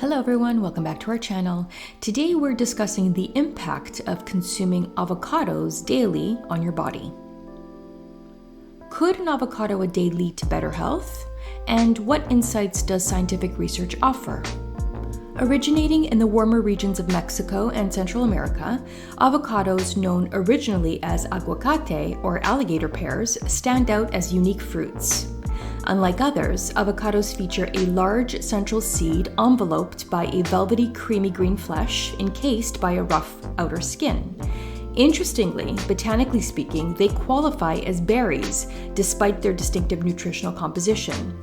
Hello everyone, welcome back to our channel. Today we're discussing the impact of consuming avocados daily on your body. Could an avocado a day lead to better health? And what insights does scientific research offer? Originating in the warmer regions of Mexico and Central America, avocados, known originally as aguacate or alligator pears, stand out as unique fruits. Unlike others, avocados feature a large central seed enveloped by a velvety creamy green flesh encased by a rough outer skin. Interestingly, botanically speaking, they qualify as berries despite their distinctive nutritional composition.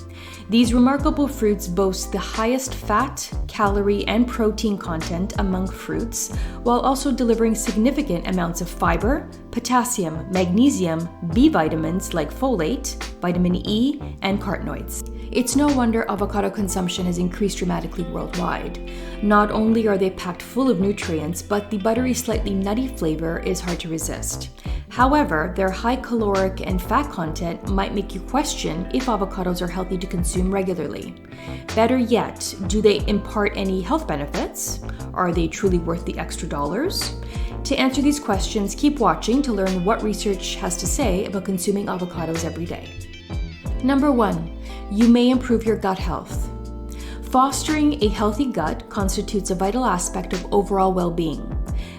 These remarkable fruits boast the highest fat, calorie, and protein content among fruits, while also delivering significant amounts of fiber, potassium, magnesium, B vitamins like folate, vitamin E, and carotenoids. It's no wonder avocado consumption has increased dramatically worldwide. Not only are they packed full of nutrients, but the buttery, slightly nutty flavor is hard to resist. However, their high caloric and fat content might make you question if avocados are healthy to consume regularly. Better yet, do they impart any health benefits? Are they truly worth the extra dollars? To answer these questions, keep watching to learn what research has to say about consuming avocados every day. Number 1. You may improve your gut health. Fostering a healthy gut constitutes a vital aspect of overall well-being.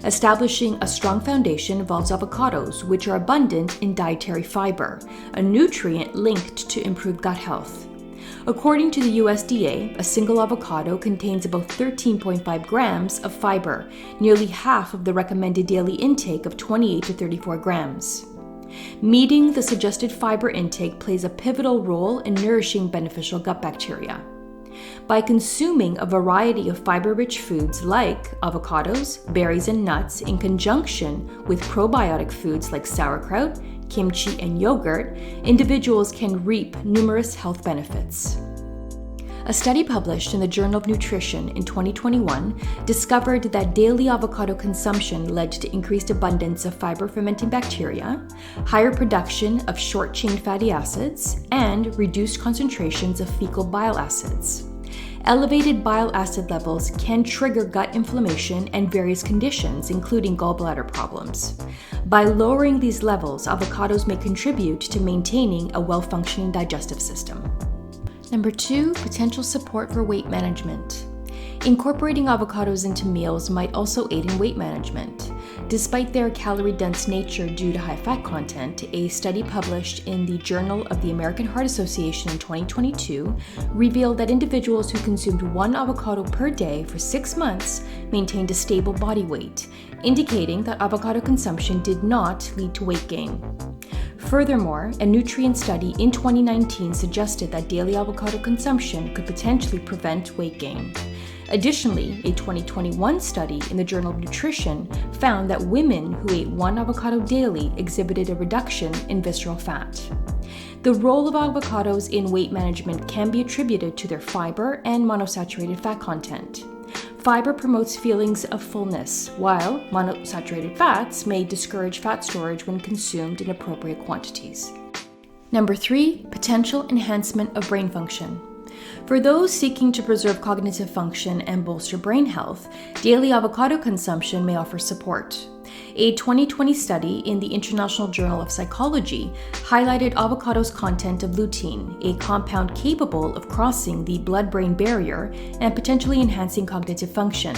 Establishing a strong foundation involves avocados, which are abundant in dietary fiber, a nutrient linked to improved gut health. According to the USDA, a single avocado contains about 13.5 grams of fiber, nearly half of the recommended daily intake of 28 to 34 grams. Meeting the suggested fiber intake plays a pivotal role in nourishing beneficial gut bacteria. By consuming a variety of fiber-rich foods like avocados, berries, and nuts in conjunction with probiotic foods like sauerkraut, kimchi, and yogurt, individuals can reap numerous health benefits. A study published in the Journal of Nutrition in 2021 discovered that daily avocado consumption led to increased abundance of fiber-fermenting bacteria, higher production of short-chain fatty acids, and reduced concentrations of fecal bile acids. Elevated bile acid levels can trigger gut inflammation and various conditions, including gallbladder problems. By lowering these levels, avocados may contribute to maintaining a well-functioning digestive system. Number 2, potential support for weight management. Incorporating avocados into meals might also aid in weight management. Despite their calorie-dense nature due to high fat content, a study published in the Journal of the American Heart Association in 2022 revealed that individuals who consumed one avocado per day for 6 months maintained a stable body weight, indicating that avocado consumption did not lead to weight gain. Furthermore, a nutrient study in 2019 suggested that daily avocado consumption could potentially prevent weight gain. Additionally, a 2021 study in the Journal of Nutrition found that women who ate one avocado daily exhibited a reduction in visceral fat. The role of avocados in weight management can be attributed to their fiber and monounsaturated fat content. Fiber promotes feelings of fullness, while monounsaturated fats may discourage fat storage when consumed in appropriate quantities. Number 3, potential enhancement of brain function. For those seeking to preserve cognitive function and bolster brain health, daily avocado consumption may offer support. A 2020 study in the International Journal of Psychology highlighted avocados' content of lutein, a compound capable of crossing the blood-brain barrier and potentially enhancing cognitive function.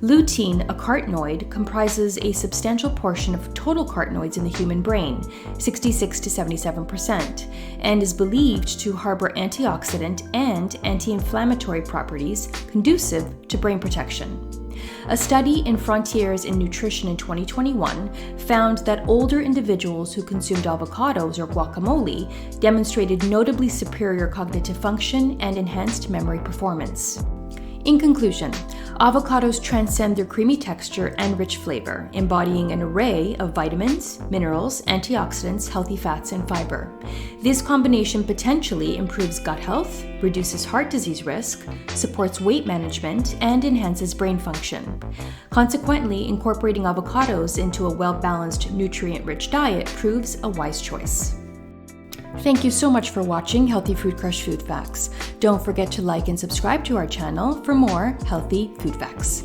Lutein, a carotenoid, comprises a substantial portion of total carotenoids in the human brain, 66 to 77%, and is believed to harbor antioxidant and anti-inflammatory properties conducive to brain protection. A study in Frontiers in Nutrition in 2021 found that older individuals who consumed avocados or guacamole demonstrated notably superior cognitive function and enhanced memory performance. In conclusion, avocados transcend their creamy texture and rich flavor, embodying an array of vitamins, minerals, antioxidants, healthy fats, and fiber. This combination potentially improves gut health, reduces heart disease risk, supports weight management, and enhances brain function. Consequently, incorporating avocados into a well-balanced, nutrient-rich diet proves a wise choice. Thank you so much for watching Healthy Food Crush Food Facts. Don't forget to like and subscribe to our channel for more healthy food facts.